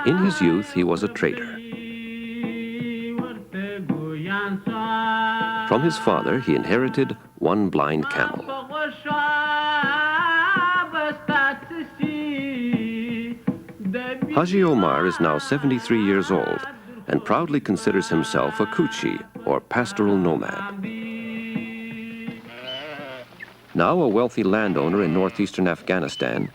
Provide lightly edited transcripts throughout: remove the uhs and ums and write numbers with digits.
In his youth, he was a trader. From his father, he inherited one blind camel. Haji Omar is now 73 years old and proudly considers himself a kuchi, or pastoral nomad. Now a wealthy landowner in northeastern Afghanistan,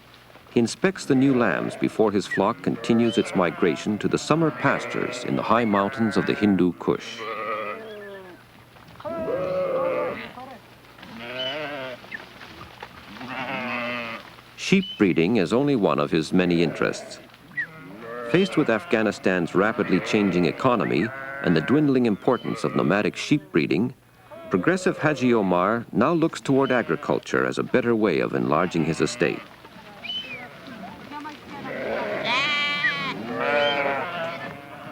he inspects the new lambs before his flock continues its migration to the summer pastures in the high mountains of the Hindu Kush. Sheep breeding is only one of his many interests. Faced with Afghanistan's rapidly changing economy and the dwindling importance of nomadic sheep breeding, progressive Haji Omar now looks toward agriculture as a better way of enlarging his estate.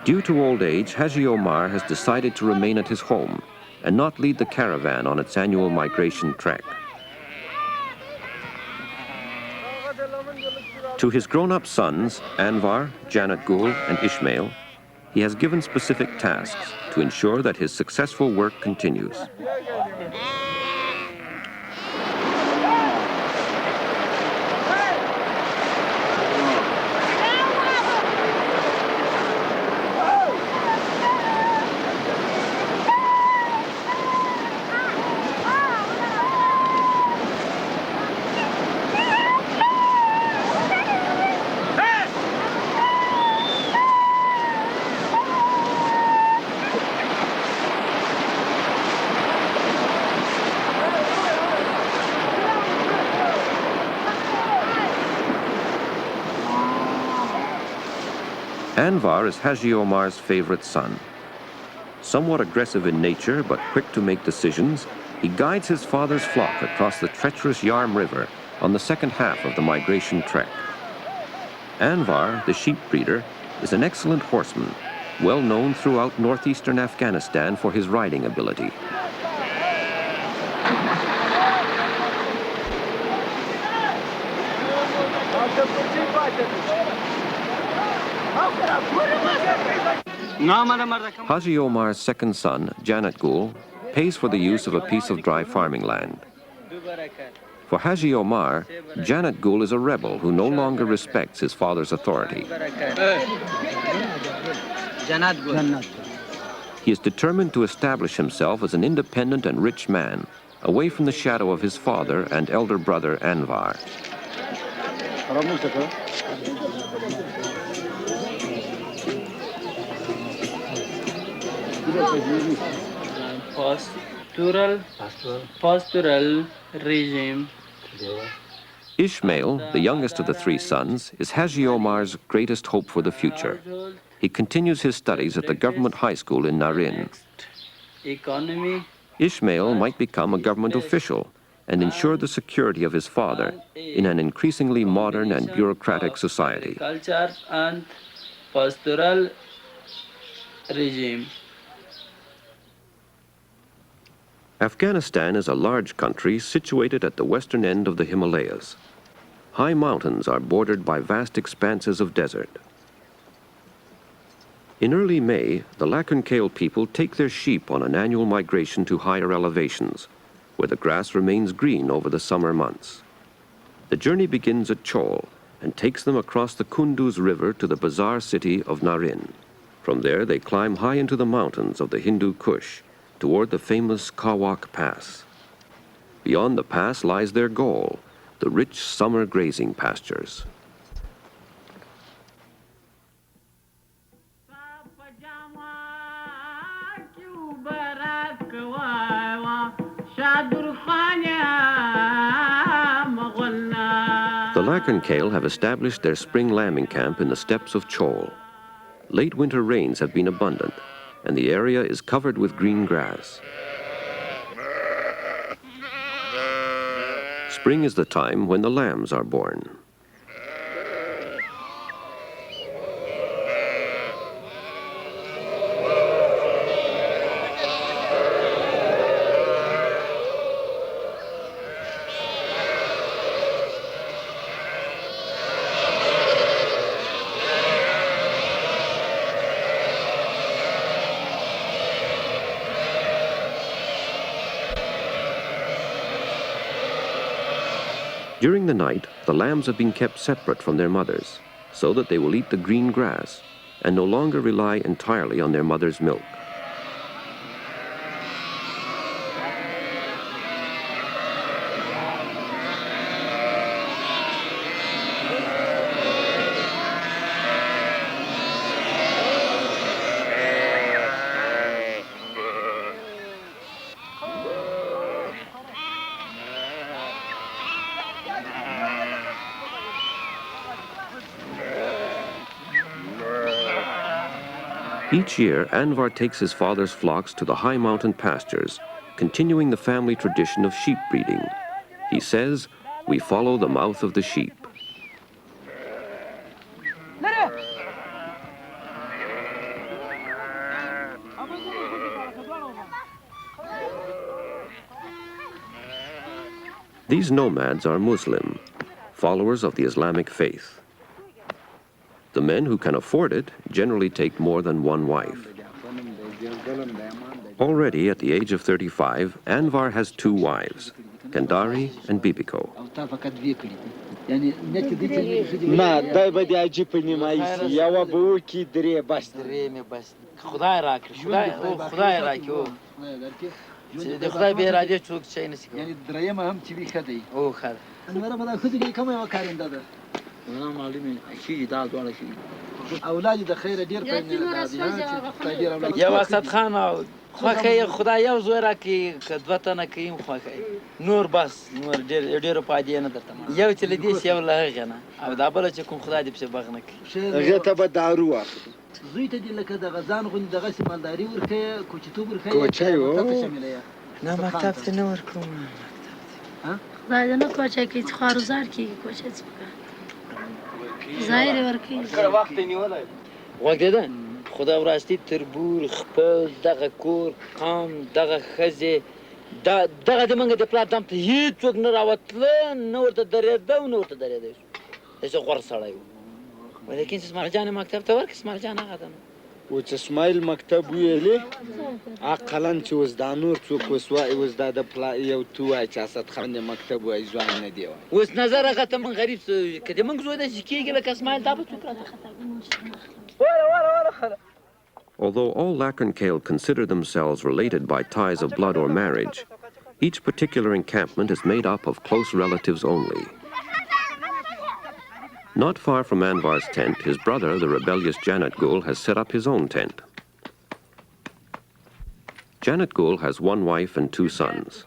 Due to old age, Haji Omar has decided to remain at his home and not lead the caravan on its annual migration trek. To his grown-up sons, Anwar, Janat Gul, and Ishmael, he has given specific tasks to ensure that his successful work continues. Anwar is Haji Omar's favorite son. Somewhat aggressive in nature, but quick to make decisions, he guides his father's flock across the treacherous Yarm River on the second half of the migration trek. Anwar, the sheep breeder, is an excellent horseman, well known throughout northeastern Afghanistan for his riding ability. Haji Omar's second son, Janat Gul, pays for the use of a piece of dry farming land. For Haji Omar, Janat Gul is a rebel who no longer respects his father's authority. He is determined to establish himself as an independent and rich man, away from the shadow of his father and elder brother Anwar. Pastoral regime. Ishmael, the youngest of the three sons, is Haji Omar's greatest hope for the future. He continues his studies at the government high school in Narin. Economy. Ishmael might become a government official and ensure the security of his father in an increasingly modern and bureaucratic society. Culture and pastoral regime. Afghanistan is a large country situated at the western end of the Himalayas. High mountains are bordered by vast expanses of desert. In early May, the Lakhunkhale people take their sheep on an annual migration to higher elevations, where the grass remains green over the summer months. The journey begins at Chol and takes them across the Kunduz River to the bazaar city of Narin. From there, they climb high into the mountains of the Hindu Kush, toward the famous Kawak Pass. Beyond the pass lies their goal, the rich summer grazing pastures. The Lakhunkhale have established their spring lambing camp in the steppes of Chol. Late winter rains have been abundant, and the area is covered with green grass. Spring is the time when the lambs are born. During the night, the lambs have been kept separate from their mothers so that they will eat the green grass and no longer rely entirely on their mother's milk. Each year, Anwar takes his father's flocks to the high mountain pastures, continuing the family tradition of sheep breeding. He says, "We follow the mouth of the sheep." These nomads are Muslim, followers of the Islamic faith. The men who can afford it generally take more than one wife. Already at the age of 35, Anwar has two wives, Kandari and Bibiko. خوخه خدای یو زوره کی کدوتنه کیم خوخه نور بس نور ډیر پادې نه درته یو چې لدی سی یو لغه نه او دا بل چې کوم خدای دې په بغنه کی غته به دارو واخلي زوی ته دې لکه د غزان غونې دغه سیمالداري ورکه کوچتوب ورکه کوچای و نه مکتب ته نه ورکوم ها خدای دې نه کوچای کی خارزار کی کوچای ظاهر ورکی کله وخت نیولای وګورئ خدا وراستی تربور خپل دغه کور قام دغه خزه دغه د منګه د پلاتم ته هیڅ څوک نه راوتل نو ورته درېده نو ورته درېده هیڅ غوړ سړی ولیکن اسماعیل جان مکتب ته ورک اسماعیل جان هغه ده و چې اسماعیل مکتب ویلې عقلن چې وز د نور څوک وسوای وز د پلا یو توای چې اسد خان مکتب وای ځوان نه دی وس نظر هغه ته من غریب کده من زوی د کیږي لکه اسماعیل دا به څوک Although all Lakernkale consider themselves related by ties of blood or marriage, each particular encampment is made up of close relatives only. Not far from Anwar's tent, his brother, the rebellious Janat Gul, has set up his own tent. Janat Gul has one wife and two sons.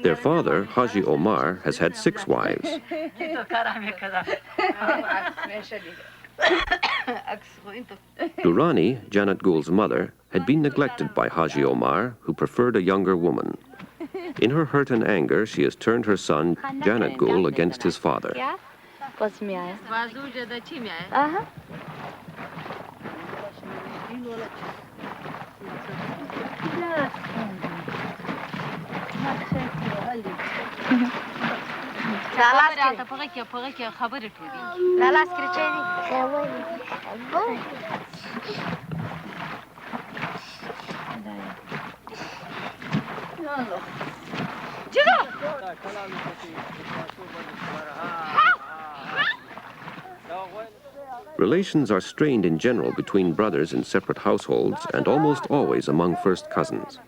Their father, Haji Omar, has had 6 wives. Durrani, Janat Gul's mother, had been neglected by Haji Omar, who preferred a younger woman. In her hurt and anger, she has turned her son, Janat Gul, against his father. Relations are strained in general between brothers in separate households and almost always among first cousins.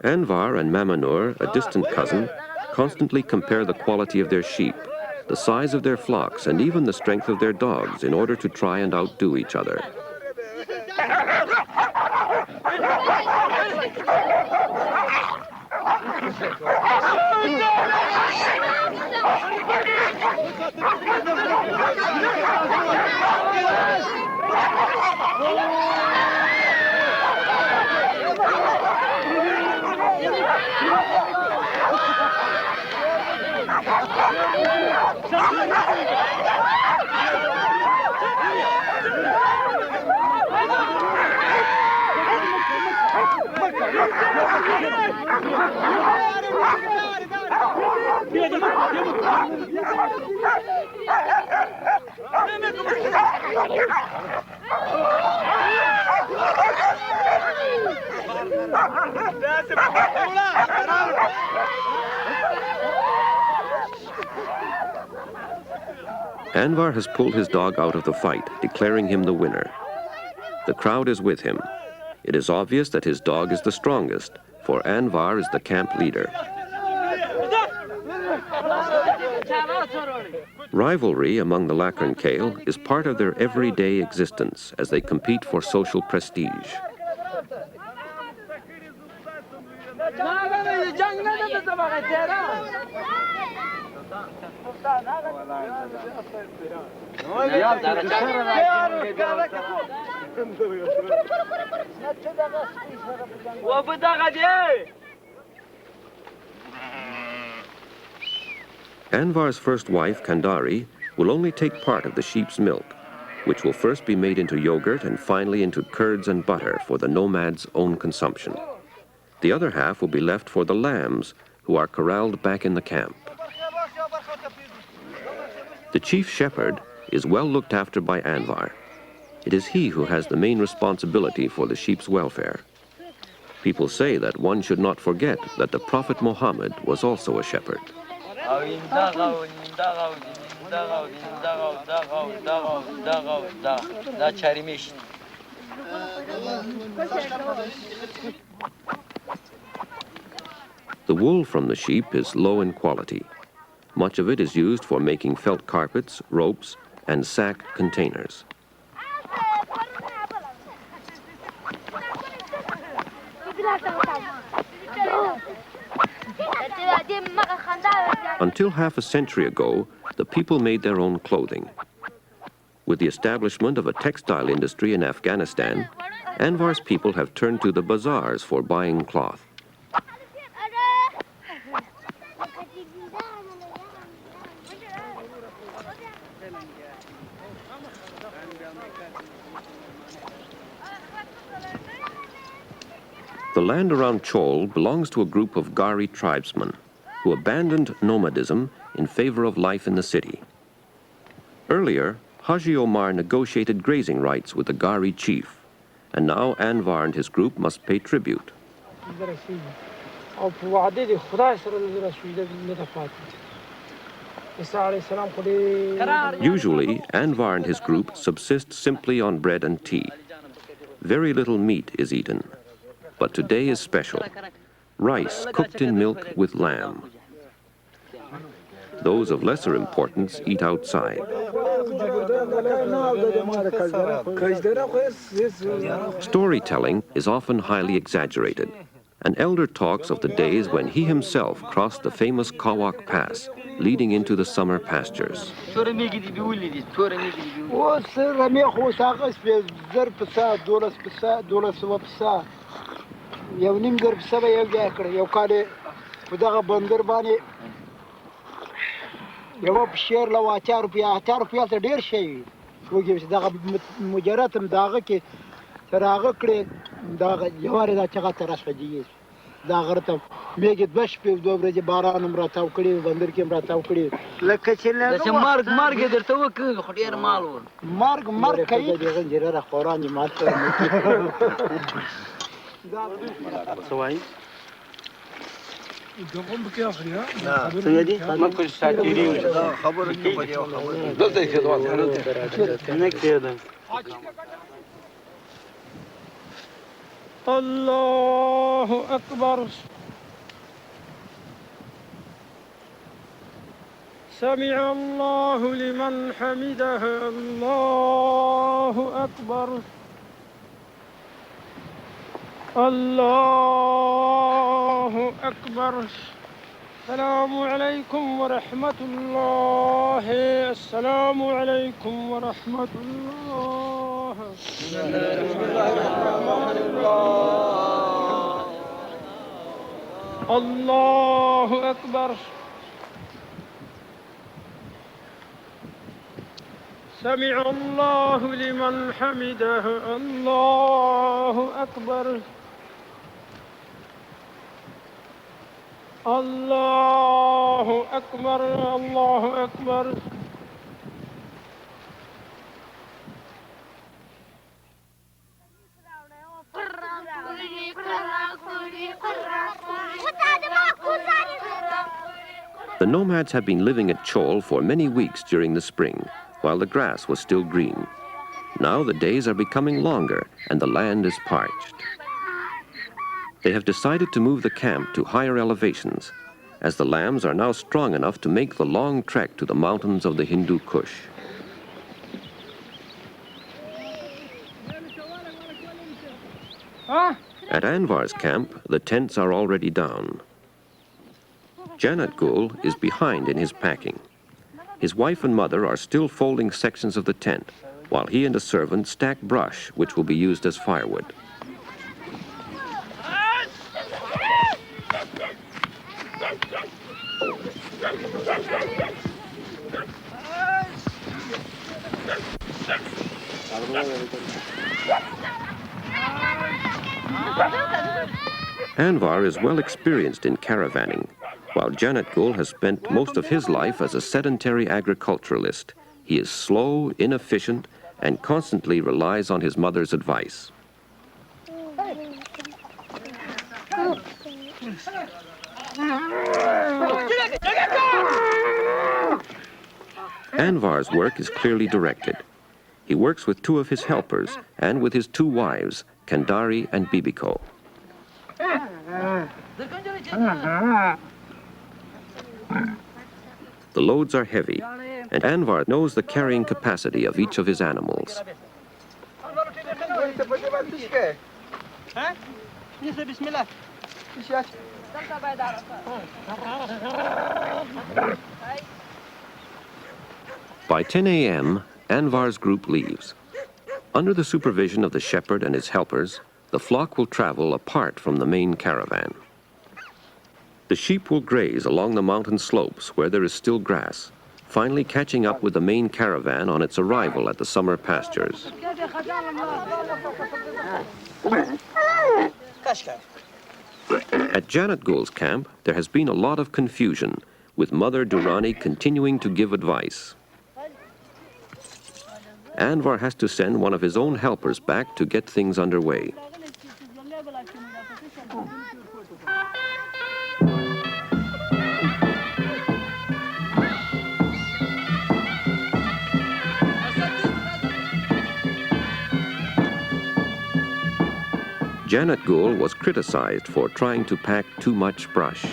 Anwar and Mamanur, a distant cousin, constantly compare the quality of their sheep, the size of their flocks, and even the strength of their dogs in order to try and outdo each other. Anwar has pulled his dog out of the fight, declaring him the winner. The crowd is with him. It is obvious that his dog is the strongest, for Anwar is the camp leader. Rivalry among the Lacern Kale is part of their everyday existence as they compete for social prestige. Anwar's first wife, Kandari, will only take part of the sheep's milk, which will first be made into yogurt and finally into curds and butter for the nomads' own consumption. The other half will be left for the lambs, who are corralled back in the camp. The chief shepherd is well looked after by Anwar. It is he who has the main responsibility for the sheep's welfare. People say that one should not forget that the Prophet Muhammad was also a shepherd. The wool from the sheep is low in quality. Much of it is used for making felt carpets, ropes, and sack containers. Until half a century ago, the people made their own clothing. With the establishment of a textile industry in Afghanistan, Anwar's people have turned to the bazaars for buying cloth. The land around Chol belongs to a group of Gari tribesmen who abandoned nomadism in favor of life in the city. Earlier, Haji Omar negotiated grazing rights with the Gari chief, and now Anwar and his group must pay tribute. Usually, Anwar and his group subsist simply on bread and tea. Very little meat is eaten. But today is special. Rice cooked in milk with lamb. Those of lesser importance eat outside. Storytelling is often highly exaggerated. An elder talks of the days when he himself crossed the famous Kawak Pass, leading into the summer pastures. یو نیم در پسه به یو جای کړی یو کال په دغه بندر باندې یوه پشیر له 8 روپیا ته ډېر شی وي وږي چې دغه مجرد هم د هغه کې تر هغه کړې دغه یوارې دا چغه ته راسپجېږي دا غره ته میږي 2 شپې 2 ورځې باران هم راتاو کړي بندر کې هم راتاو کړي لکه چې مرګ یې درته وکړ خو ډېر مال و مرګ کوي دغه جره را خوران یې مال ته سوای دغه بکې اخلي ها څنګه دي ما کوم ساتيري خبره کې په یو خبره دلته کې دوه نه کېده الله اکبر سمع الله لمن حمده الله اكبر الله أكبر السلام عليكم ورحمة الله السلام عليكم ورحمة الله بسم الله الرحمن الرحيم الله أكبر سمع الله لمن حمده الله أكبر الله أكبر الله أكبر The nomads have been living at Chol for many weeks during the spring, while the grass was still green. Now the days are becoming longer and the land is parched. They have decided to move the camp to higher elevations, as the lambs are now strong enough to make the long trek to the mountains of the Hindu Kush. At Anvar's camp, the tents are already down. Janat Gul is behind in his packing. His wife and mother are still folding sections of the tent, while he and a servant stack brush, which will be used as firewood. Anvar is well experienced in caravanning, while Janat Gul has spent most of his life as a sedentary agriculturalist. He is slow, inefficient, and constantly relies on his mother's advice. Anvar's work is clearly directed. He works with two of his helpers and with his two wives, Kandari and Bibiko. The loads are heavy, and Anvar knows the carrying capacity of each of his animals. By 10 a.m., Anvar's group leaves. Under the supervision of the shepherd and his helpers, the flock will travel apart from the main caravan. The sheep will graze along the mountain slopes where there is still grass, finally catching up with the main caravan on its arrival at the summer pastures. At Janat Gul's camp, there has been a lot of confusion, with Mother Durrani continuing to give advice. Anvar has to send one of his own helpers back to get things underway. Janat Gul was criticized for trying to pack too much brush.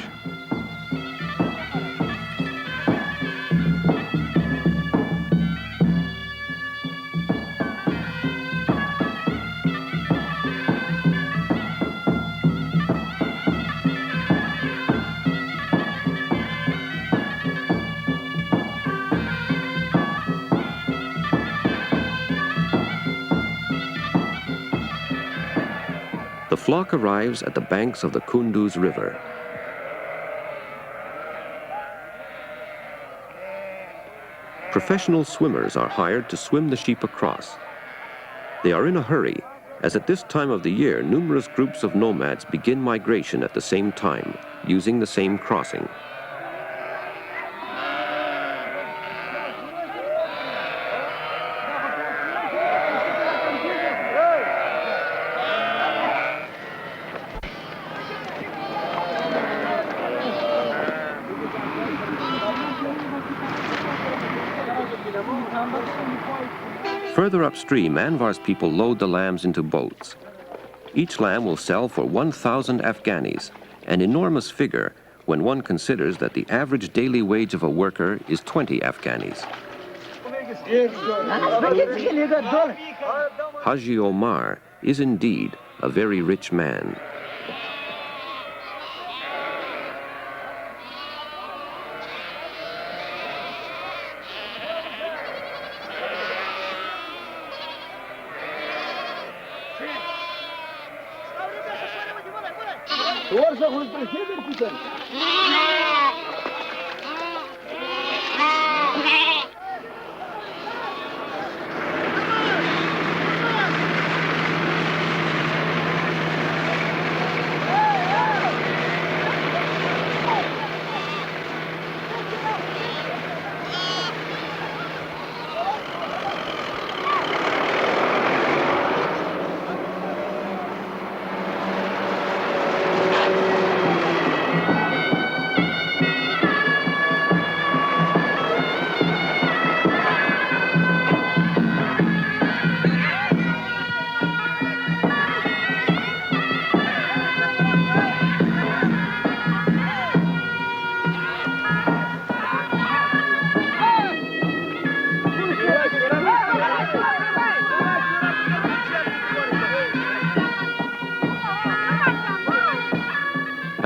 The flock arrives at the banks of the Kunduz River. Professional swimmers are hired to swim the sheep across. They are in a hurry, as at this time of the year, numerous groups of nomads begin migration at the same time, using the same crossing. Further upstream, Anvar's people load the lambs into boats. Each lamb will sell for 1,000 Afghanis, an enormous figure when one considers that the average daily wage of a worker is 20 Afghanis. Haji Omar is indeed a very rich man.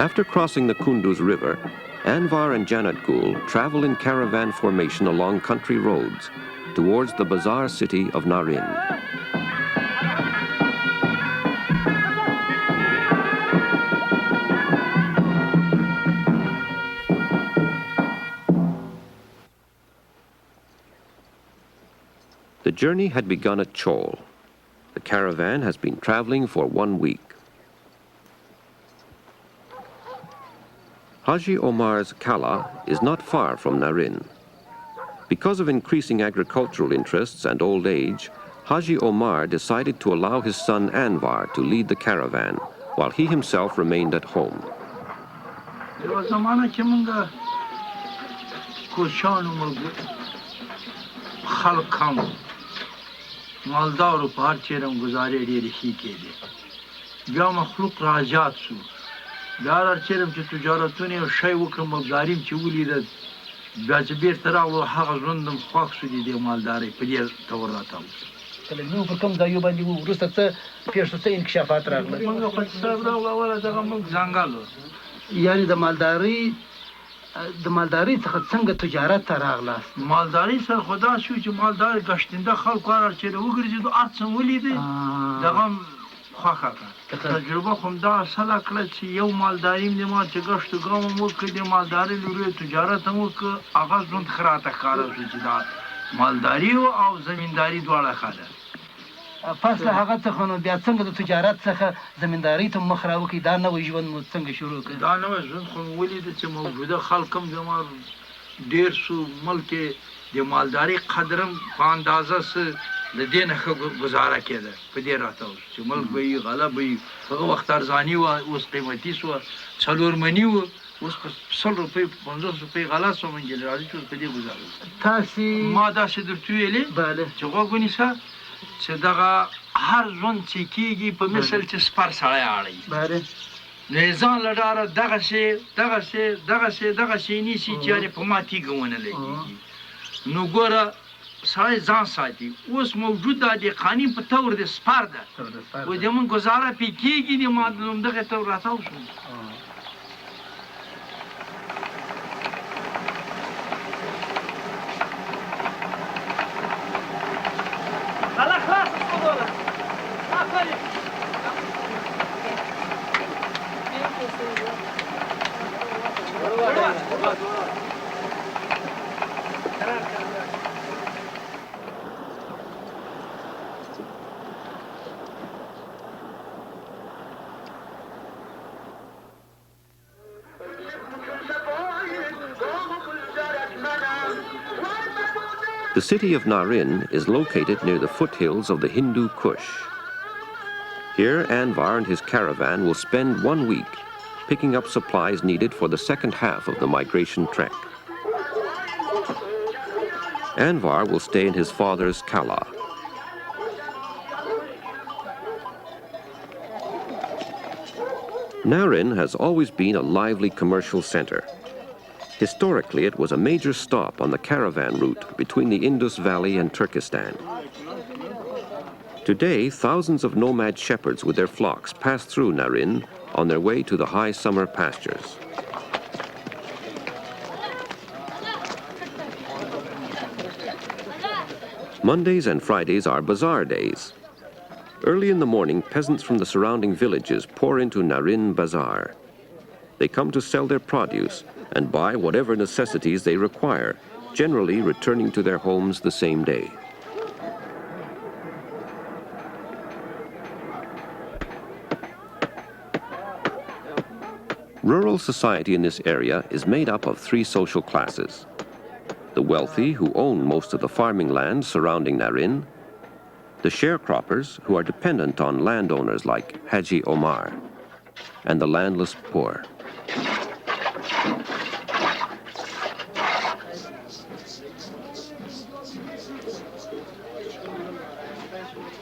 After crossing the Kunduz River, Anwar and Janat Gul travel in caravan formation along country roads towards the bazaar city of Narin. The journey had begun at Chol. The caravan has been traveling for 1 week. Haji Omar's Kala is not far from Narin. Because of increasing agricultural interests and old age, Haji Omar decided to allow his son Anwar to lead the caravan, while he himself remained at home. مالدار و پار چیرم گزاره ریخی کردی. بیا مخلوق راجات سو. بیار چیرم که تجارتونی و شای وکرم مبداریم چی ولیدد. بیا چبیر تراغ و حق زندم خواک سودی دی مالداری پدیر توراتم. کلمه پر کوم ځایو باندې وروسته څه پیښ څه انکشافات راغله. منګه خپل صاحب راغله ولا دغه موږ ځنګالو. یعنی د مالداري څخه څنګه تجارت ته راغلاست؟ مالداري سره خدا شو چې مالدار گشتنده خلک کار چې وګرځي د ارڅ ولیدي دغه خوخه تجربه کوم دا اصله کړه چې یو مالداري نه ما چې گشت ګام مو کې د مالداري لوري تجارت مو کې اغاز ژوند خراته کار چې دا مالداري او زمینداری دواړه خاله پس له هغه څخه نو بیا څنګه د تجارت څخه زمینداری ته مخ راوکړي دا نوې ژوند مو څنګه شروع کړ؟ دا نوې ژوند خو ولید چې موجوده خلکم زموږ ډیر سو ملک د مالداري قدرم په اندازه سره د دې نه گزاره کېده په دې راته چې ملک به غلب وي هغه وخت ارزاني و اوس قیمتي سو څلور منی و اوس په 100 روپۍ 50 روپۍ غلا سو منجل راځي چې په دې گزاره تاسو ما دا څه درته ویلې bale چې وګونی څه چې دغه هر ژوند چې کېږي په مثل چې سپر سړی اړي bale نه ځان لډاره دغه شی نیسي چې په ما تیږه ونه لګي نو ګوره سړی ځان ساتي اوس موجود د قانون په تور د سپر ده و د من گزاره پې کېږي د معلوم دغه تور راتاو شو The city of Narin is located near the foothills of the Hindu Kush. Here, Anwar and his caravan will spend 1 week picking up supplies needed for the second half of the migration trek. Anwar will stay in his father's Kala. Narin has always been a lively commercial center. Historically, it was a major stop on the caravan route between the Indus Valley and Turkestan. Today, thousands of nomad shepherds with their flocks pass through Narin on their way to the high summer pastures. Mondays and Fridays are bazaar days. Early in the morning, peasants from the surrounding villages pour into Narin Bazaar. They come to sell their produce and buy whatever necessities they require, generally returning to their homes the same day. Rural society in this area is made up of 3 social classes. The wealthy, who own most of the farming land surrounding Narin, the sharecroppers, who are dependent on landowners like Haji Omar, and the landless poor.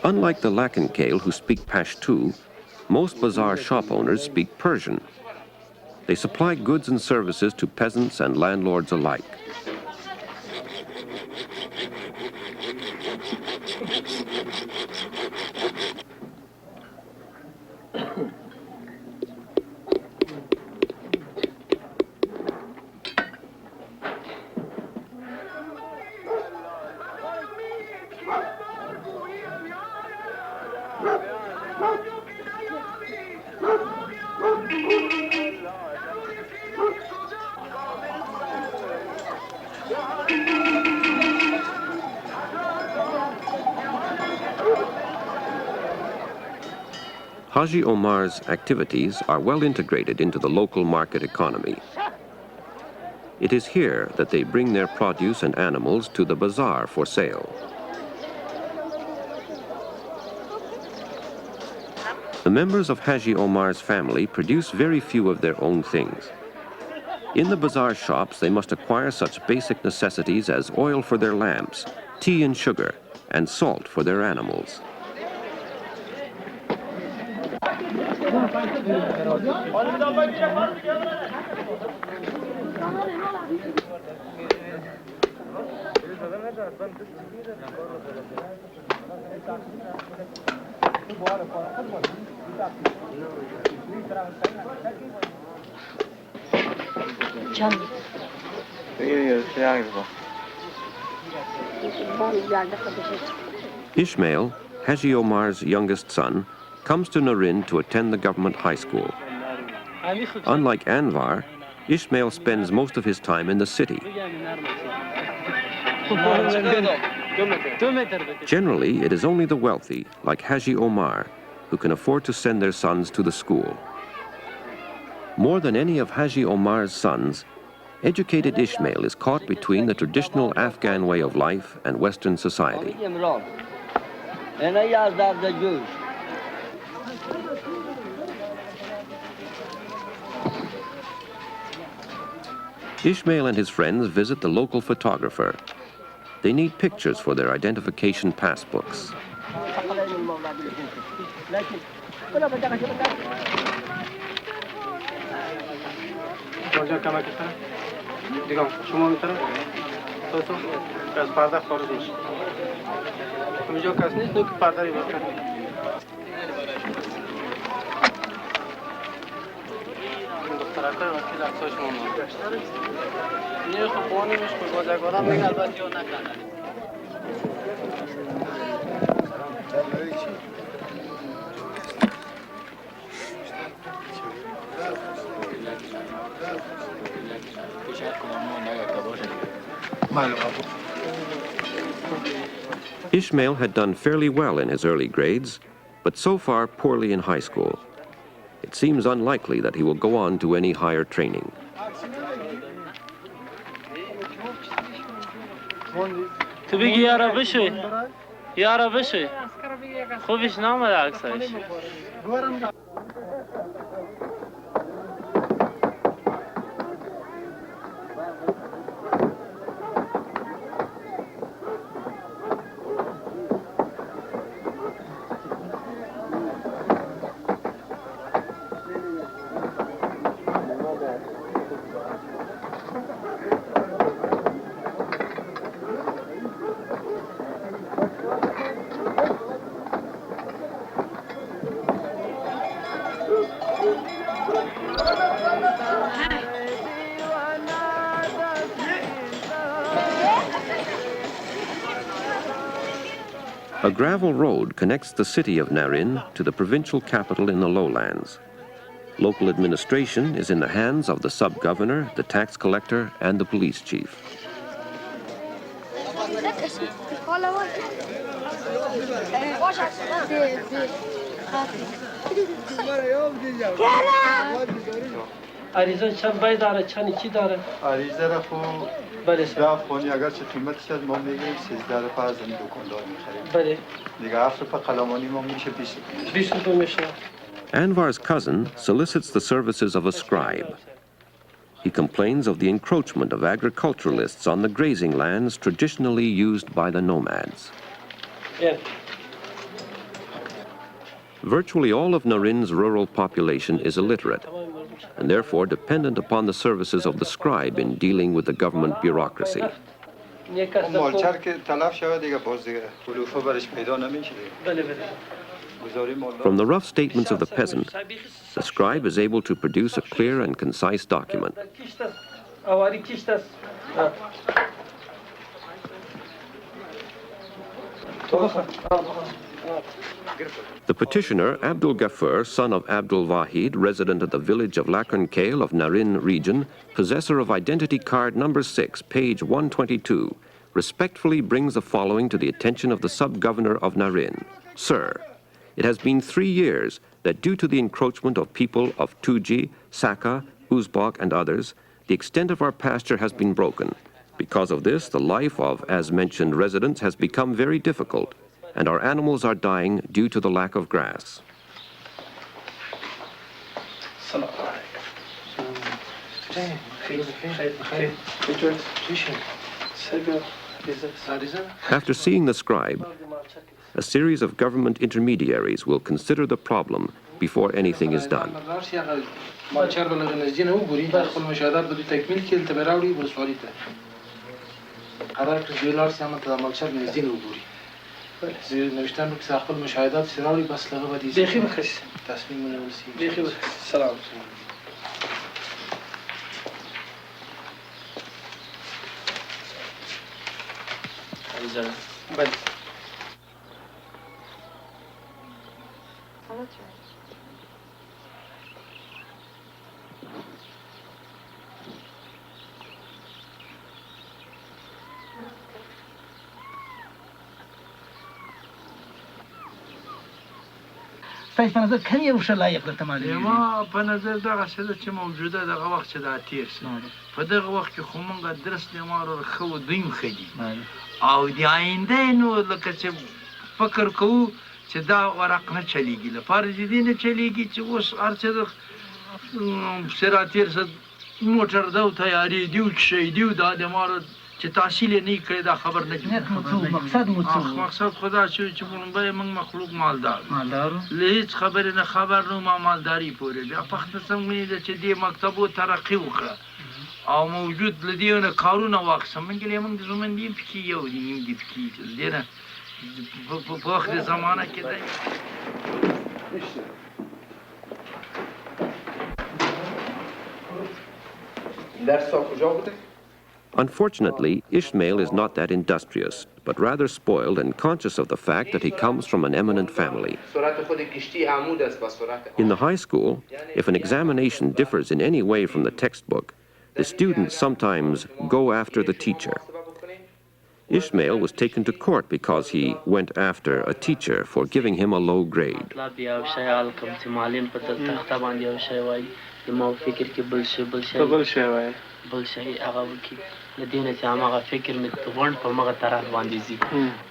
Unlike the Lakankail, who speak Pashto, most bazaar shop owners speak Persian. They supply goods and services to peasants and landlords alike. Haji Omar's activities are well integrated into the local market economy. It is here that they bring their produce and animals to the bazaar for sale. The members of Haji Omar's family produce very few of their own things. In the bazaar shops, they must acquire such basic necessities as oil for their lamps, tea and sugar, and salt for their animals. Ismail, Haji Omar's youngest son, comes to Narin to attend the government high school. Unlike Anwar, Ismail spends most of his time in the city. Generally, it is only the wealthy, like Haji Omar, who can afford to send their sons to the school. More than any of Haji Omar's sons, educated Ismail is caught between the traditional Afghan way of life and Western society. Ismail and his friends visit the local photographer. They need pictures for their identification passbooks. Ismail had done fairly well in his early grades, but so far poorly in high school. It seems unlikely that he will go on to any higher training. A gravel road connects the city of Narin to the provincial capital in the lowlands. Local administration is in the hands of the sub-governor, the tax collector, and the police chief. عریضه چند بای داره چند چی داره عریضه را خو بله ده فونی اگر چه قیمتش از ما میگیریم 13 روپیه از این دکاندار میخریم بله دیگه 7 روپیه قلمانی ما میشه 20 روپیه میشه. Anwar's cousin solicits the services of a scribe. He complains of the encroachment of agriculturalists on the grazing lands traditionally used by the nomads. Yeah. Virtually all of Narin's rural population is illiterate, and therefore dependent upon the services of the scribe in dealing with the government bureaucracy. مالچر که تلف شود دیگه باز دیگه علوفه برش پیدا نمیشه. From the rough statements of the peasant, the scribe is able to produce a clear and concise document. The petitioner, Abdul Ghaffur, son of Abdul Wahid, resident of the village of Lakun Kale of Narin region, possessor of identity card number 6, page 122, respectfully brings the following to the attention of the sub-governor of Narin. Sir, it has been 3 years that due to the encroachment of people of Tuji, Saka, Uzbek, and others, the extent of our pasture has been broken. Because of this, the life of, as mentioned, residents has become very difficult, and our animals are dying due to the lack of grass. After seeing the scribe, a series of government intermediaries will consider the problem before anything is done. ستاسو په نظر کوم یو ښه لایق درته معلومیږي؟ ما په نظر دغه څه ده چې موجوده دغه وخت چې دا تېر شي په دغه وخت کې خو موږ درس لمارو ښه و دوی هم ښه دي او د آینده نو لکه چې فکر کوو چې دا ورق نه چلیږي لپاره چې دې نه چلیږي چې اوس هر څه د سره تېر شه موټر ده او تیارې دي او شی دي او دا د مارو چې تحصیل یې نه وي کړی دا خبر نه کېږي. مقصد مو څه و؟ مقصد خو دا چې په لومړی موږ مخلوق مالدار له هېڅ خبرې نه خبر نه ما مالداري پورې بیا پخته څنګه ده چې دې مکتبو ترقي وکړه او موجود له دې نه کارونه واخیستم موږ له موږ د زمن دي پکې یو دي نیم دي پکې دې نه په وخت زمانه کې دی. درس کجا بوده؟ Unfortunately, Ishmael is not that industrious, but rather spoiled and conscious of the fact that he comes from an eminent family. In the high school, if an examination differs in any way from the textbook, the students sometimes go after the teacher. Ishmael was taken to court because he went after a teacher for giving him a low grade. لدينا سامع فكر متغون فما طرف باندې زی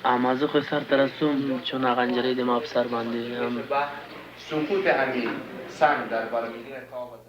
اما زه خو سر ترسوم چون غنجری د ما افسر باندې سقوط همین سنگ در بالا میدینه تا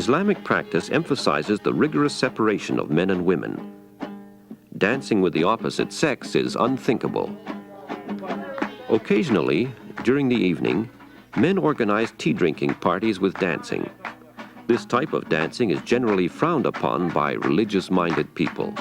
Islamic practice emphasizes the rigorous separation of men and women. Dancing with the opposite sex is unthinkable. Occasionally, during the evening, men organize tea-drinking parties with dancing. This type of dancing is generally frowned upon by religious-minded people.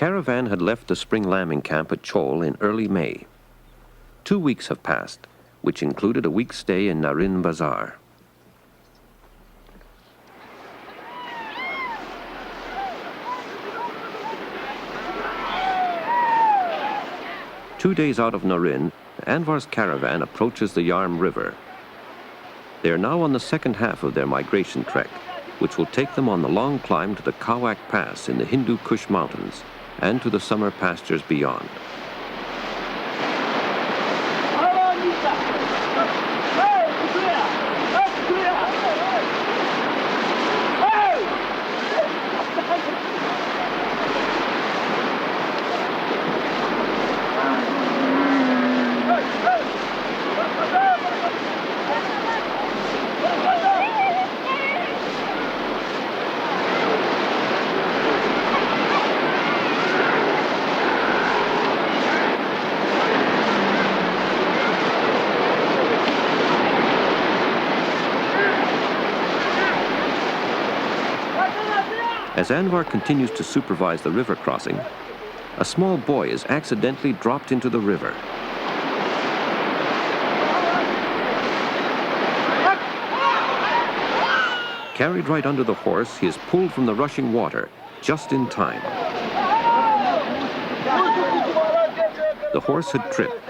caravan had left the spring lambing camp at Chol in early May. 2 weeks have passed, which included a week's stay in Narin Bazaar. Two days out of Narin, Anwar's caravan approaches the Yarm River. They are now on the second half of their migration trek, which will take them on the long climb to the Kawak Pass in the Hindu Kush Mountains and to the summer pastures beyond. As Anwar continues to supervise the river crossing, a small boy is accidentally dropped into the river. Carried right under the horse, he is pulled from the rushing water just in time. The horse had tripped,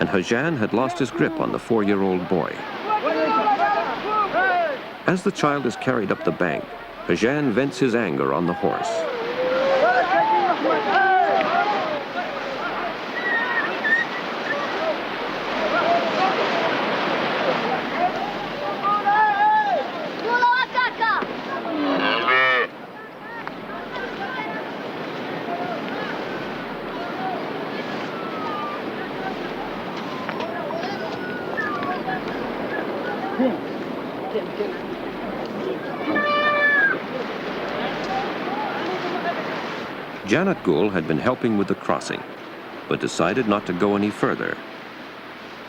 and Hajan had lost his grip on the 4-year-old boy. As the child is carried up the bank, Hajan vents his anger on the horse. Janat Gul had been helping with the crossing, but decided not to go any further.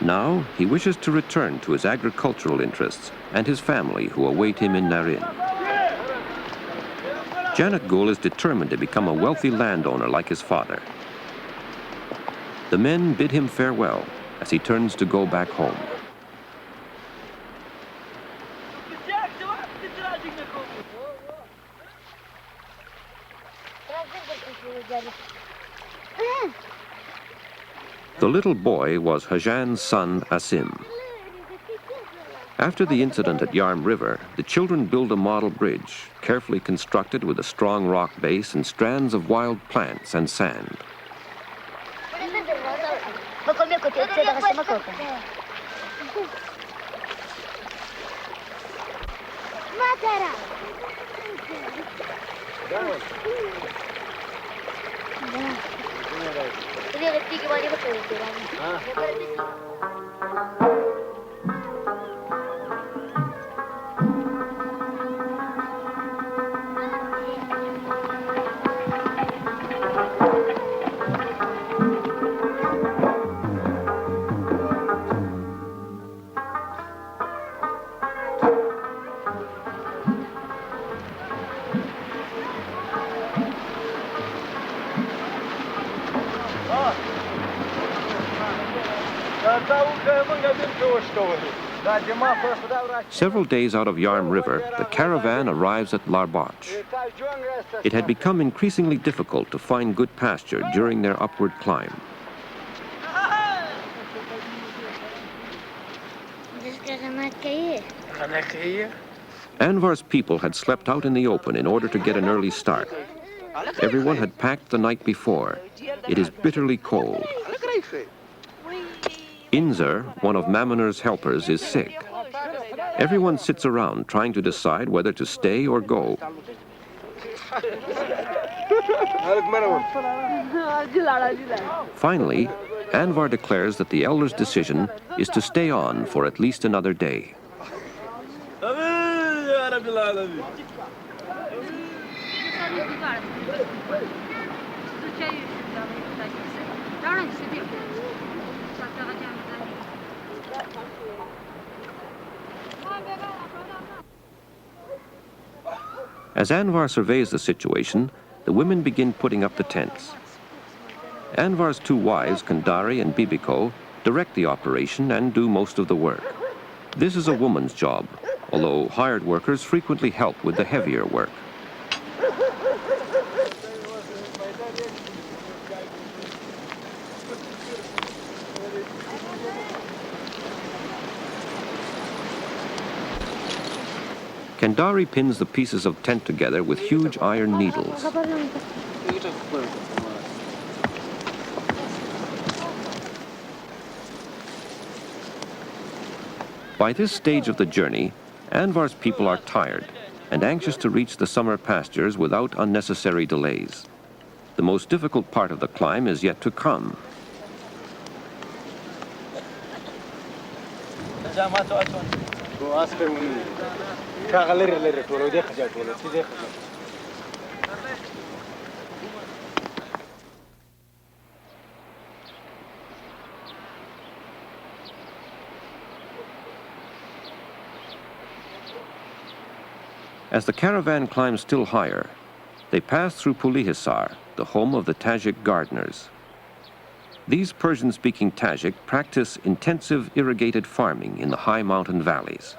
Now he wishes to return to his agricultural interests and his family who await him in Narin. Janat Gul is determined to become a wealthy landowner like his father. The men bid him farewell as he turns to go back home. The little boy was Hajan's son, Asim. After the incident at Yarm River, the children build a model bridge, carefully constructed with a strong rock base and strands of wild plants and sand. Several days out of Yarm River, the caravan arrives at Larbach. It had become increasingly difficult to find good pasture during their upward climb. Anwar's people had slept out in the open in order to get an early start. Everyone had packed the night before. It is bitterly cold. Inzer, one of Mamunur's helpers, is sick. Everyone sits around trying to decide whether to stay or go. Finally, Anwar declares that the elders' decision is to stay on for at least another day. As Anwar surveys the situation, the women begin putting up the tents. Anvar's two wives, Kandari and Bibiko, direct the operation and do most of the work. This is a woman's job, although hired workers frequently help with the heavier work. Kandari pins the pieces of tent together with huge iron needles. By this stage of the journey, Anvar's people are tired and anxious to reach the summer pastures without unnecessary delays. The most difficult part of the climb is yet to come. As the caravan climbs still higher, they pass through Pulihisar, the home of the Tajik gardeners. These Persian-speaking Tajik practice intensive irrigated farming in the high mountain valleys.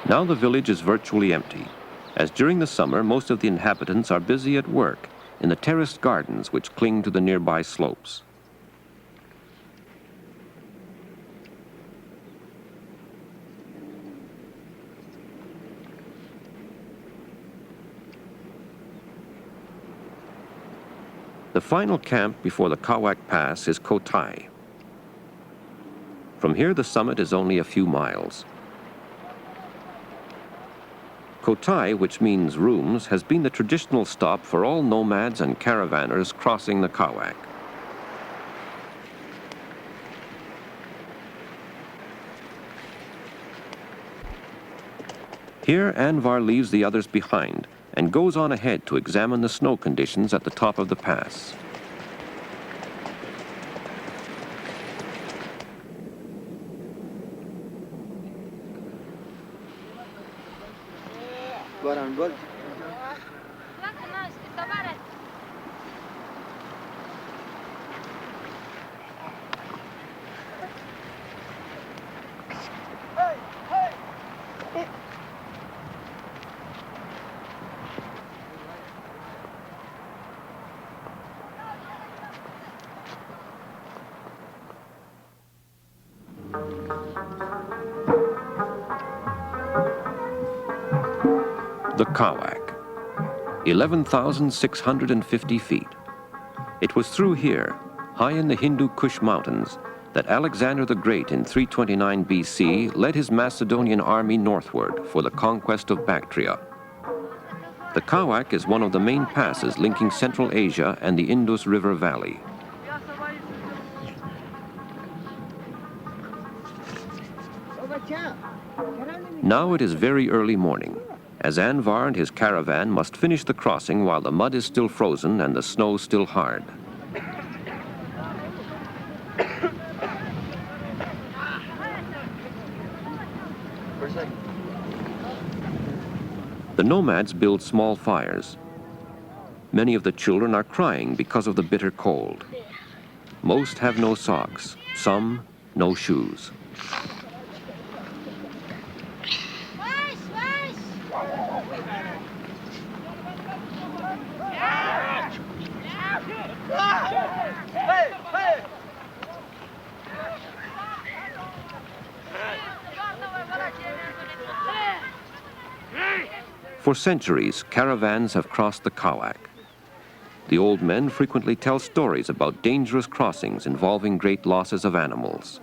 Now the village is virtually empty, as during the summer most of the inhabitants are busy at work in the terraced gardens which cling to the nearby slopes. The final camp before the Kawak Pass is Kotai. From here the summit is only a few miles. Kotai, which means rooms, has been the traditional stop for all nomads and caravanners crossing the Kawak. Here, Anvar leaves the others behind and goes on ahead to examine the snow conditions at the top of the pass. The Kawak, 11,650 feet. It was through here, high in the Hindu Kush mountains, that Alexander the Great in 329 BC led his Macedonian army northward for the conquest of Bactria. The Kawak is one of the main passes linking Central Asia and the Indus River Valley. Now it is very early morning, as Anvar and his caravan must finish the crossing while the mud is still frozen and the snow still hard. The nomads build small fires. Many of the children are crying because of the bitter cold. Most have no socks, some no shoes. For centuries, caravans have crossed the Kawak. The old men frequently tell stories about dangerous crossings involving great losses of animals.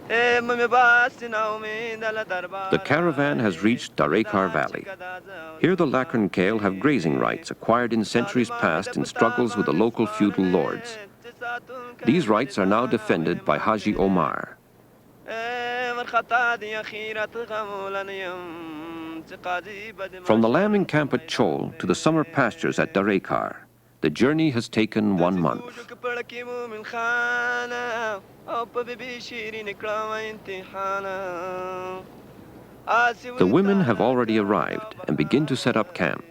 The caravan has reached Darekar Valley. Here the Lakhon Kale have grazing rights acquired in centuries past in struggles with the local feudal lords. These rights are now defended by Haji Omar. From the lambing camp at Chol to the summer pastures at Darekar, the journey has taken 1 month. The women have already arrived and begin to set up camp.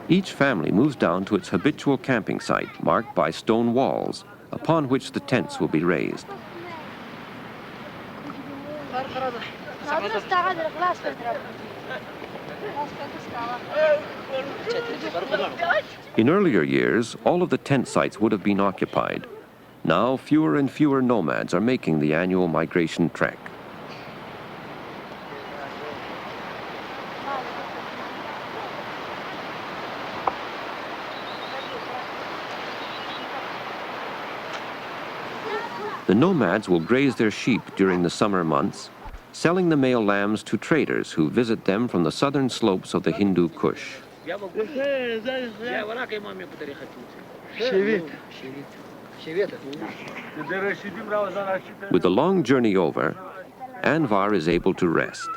Each family moves down to its habitual camping site, marked by stone walls, upon which the tents will be raised. In earlier years, all of the tent sites would have been occupied. Now, fewer and fewer nomads are making the annual migration trek. The nomads will graze their sheep during the summer months, selling the male lambs to traders who visit them from the southern slopes of the Hindu Kush. With the long journey over, Anwar is able to rest.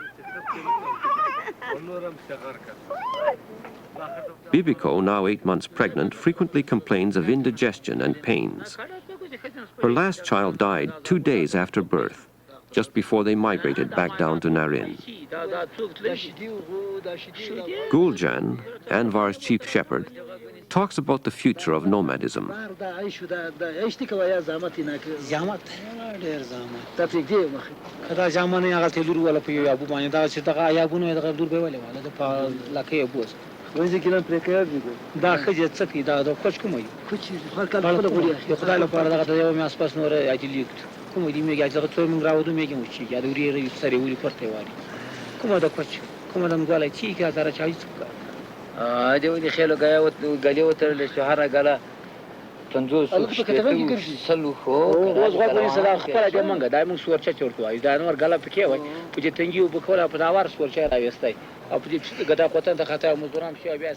Bibiko, now 8 months pregnant, frequently complains of indigestion and pains. Her last child died 2 days after birth, just before they migrated back down to Narin. Guljan, Anwar's chief shepherd, talks about the future of nomadism.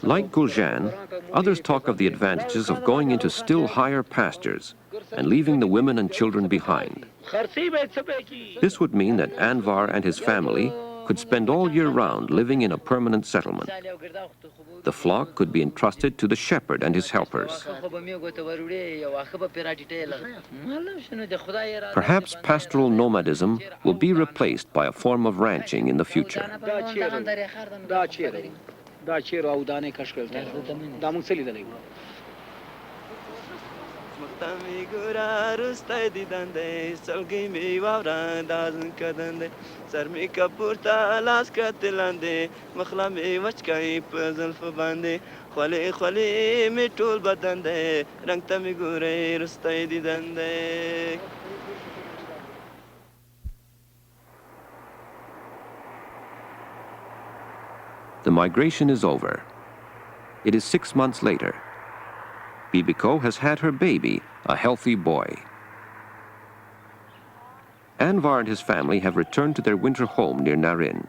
Like Guljan, others talk of the advantages of going into still higher pastures and leaving the women and children behind. This would mean that Anwar and his family could spend all year round living in a permanent settlement. The flock could be entrusted to the shepherd and his helpers. Perhaps pastoral nomadism will be replaced by a form of ranching in the future. The migration is over. It is 6 months later. Bibiko has had her baby, a healthy boy. Anwar and his family have returned to their winter home near Narin.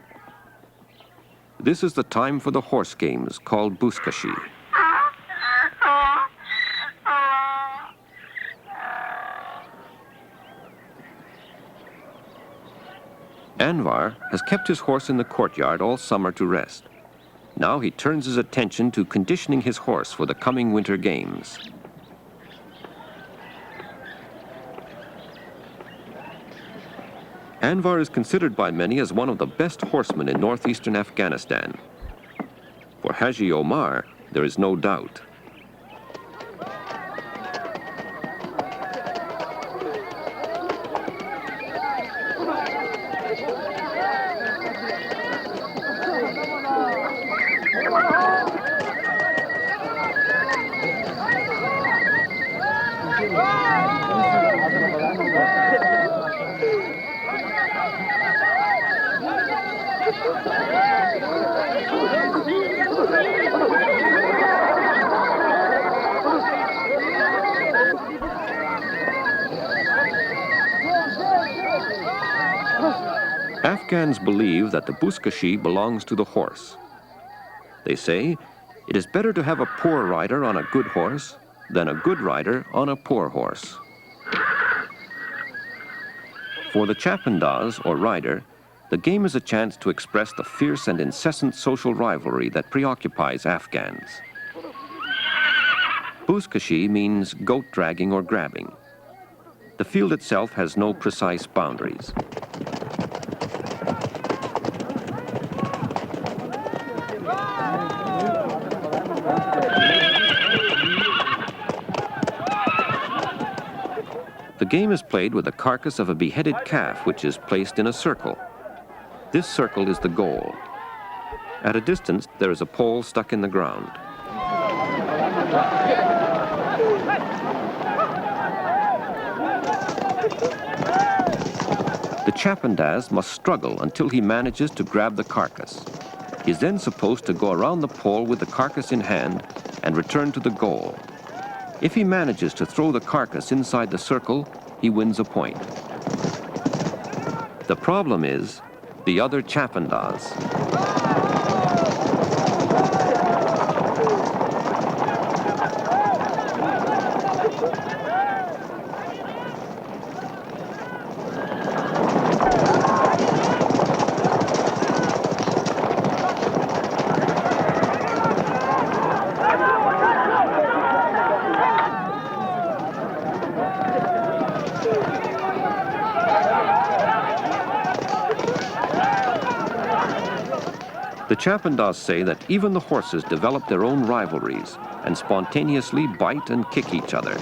This is the time for the horse games called Buskashi. Anwar has kept his horse in the courtyard all summer to rest. Now he turns his attention to conditioning his horse for the coming winter games. Anwar is considered by many as one of the best horsemen in northeastern Afghanistan. For Haji Omar, there is no doubt. Afghans believe that the buzkashi belongs to the horse. They say it is better to have a poor rider on a good horse than a good rider on a poor horse. For the chapandaz, or rider, the game is a chance to express the fierce and incessant social rivalry that preoccupies Afghans. Buzkashi means goat dragging or grabbing. The field itself has no precise boundaries. The game is played with the carcass of a beheaded calf, which is placed in a circle. This circle is the goal. At a distance, there is a pole stuck in the ground. The chapandaz must struggle until he manages to grab the carcass. He is then supposed to go around the pole with the carcass in hand and return to the goal. If he manages to throw the carcass inside the circle, he wins a point. The problem is the other chapandaz. The chapandaz say that even the horses develop their own rivalries and spontaneously bite and kick each other.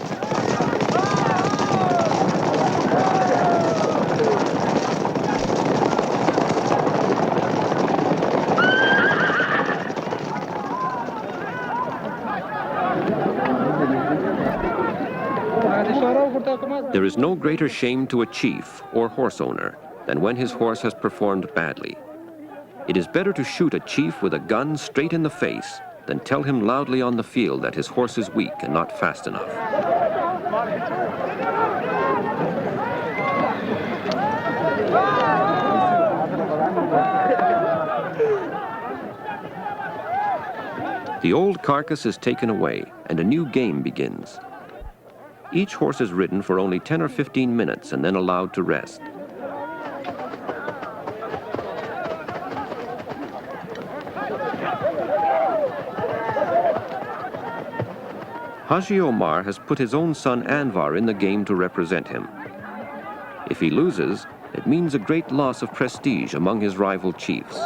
There is no greater shame to a chief or horse owner than when his horse has performed badly. It is better to shoot a chief with a gun straight in the face than tell him loudly on the field that his horse is weak and not fast enough. The old carcass is taken away and a new game begins. Each horse is ridden for only 10 or 15 minutes and then allowed to rest. Haji Omar has put his own son Anwar in the game to represent him. If he loses, it means a great loss of prestige among his rival chiefs.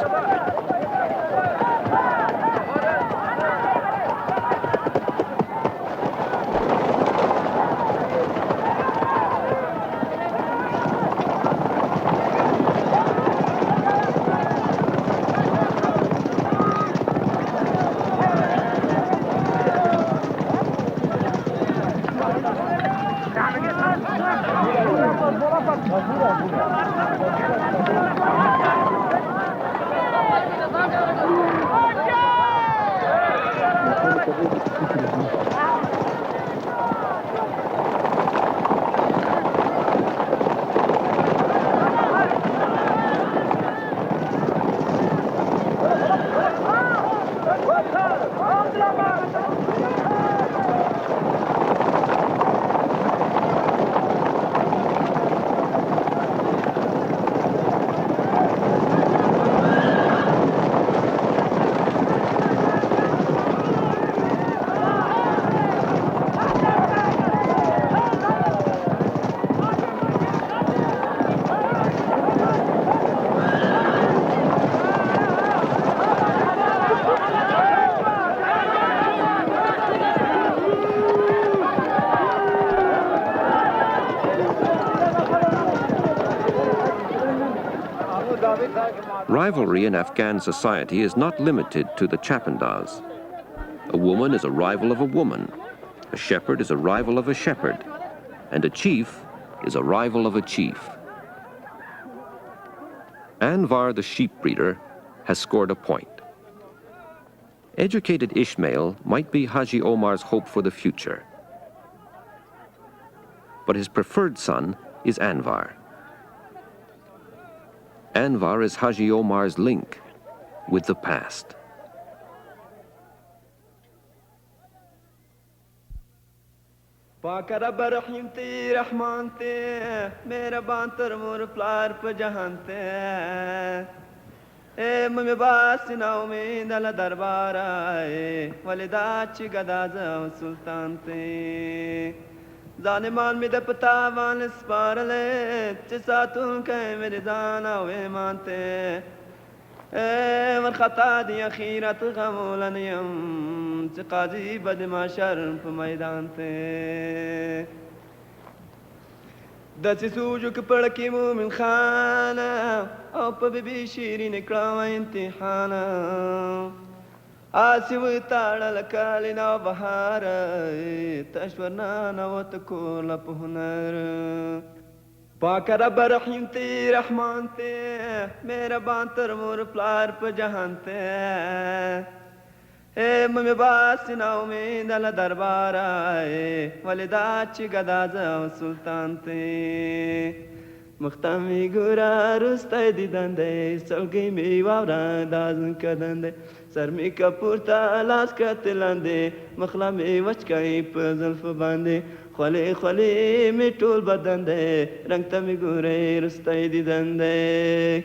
Rivalry in Afghan society is not limited to the chapandaz. A woman is a rival of a woman, a shepherd is a rival of a shepherd, and a chief is a rival of a chief. Anwar, the sheep breeder, has scored a point. Educated Ishmael might be Haji Omar's hope for the future. But his preferred son is Anwar. Anwar is Haji Omar's link with the past. پاک رب رحیم تی رحمان تی مهربان تر مور پلار په جهان تی اے ممی باس نا امید ال دربار آئے ولدا چی گداز سلطان تی ظالمان می د پتا وان سپارلے چی ساتون که میری دانا و ایمان تی من خطا دی اخیرت غمولنیم چی قاضی بد معشر په میدان تی دسی سوجو که پڑکی مومن خانا او پا بی شیرین کلاو امتحانا آسی وی تاڑا لکالینا و بہار تشورنا و تکور لپ ہنر پاک رب رحیم تی رحمان تی مہربان تر مور پلار پا جہان تی اے ممی باس نا امید ال دربار آئے ولدا چی گداز سلطان تی مختمی گورا رسтай دیدن دی سلگی می وارا دازن کدن دی سر می کپور تا لاس کتلن دی مخلا می وچکای پا زلف باندی خوالی خوالی می طول بدن دی رنگ تا می گوری رسтай دیدن دی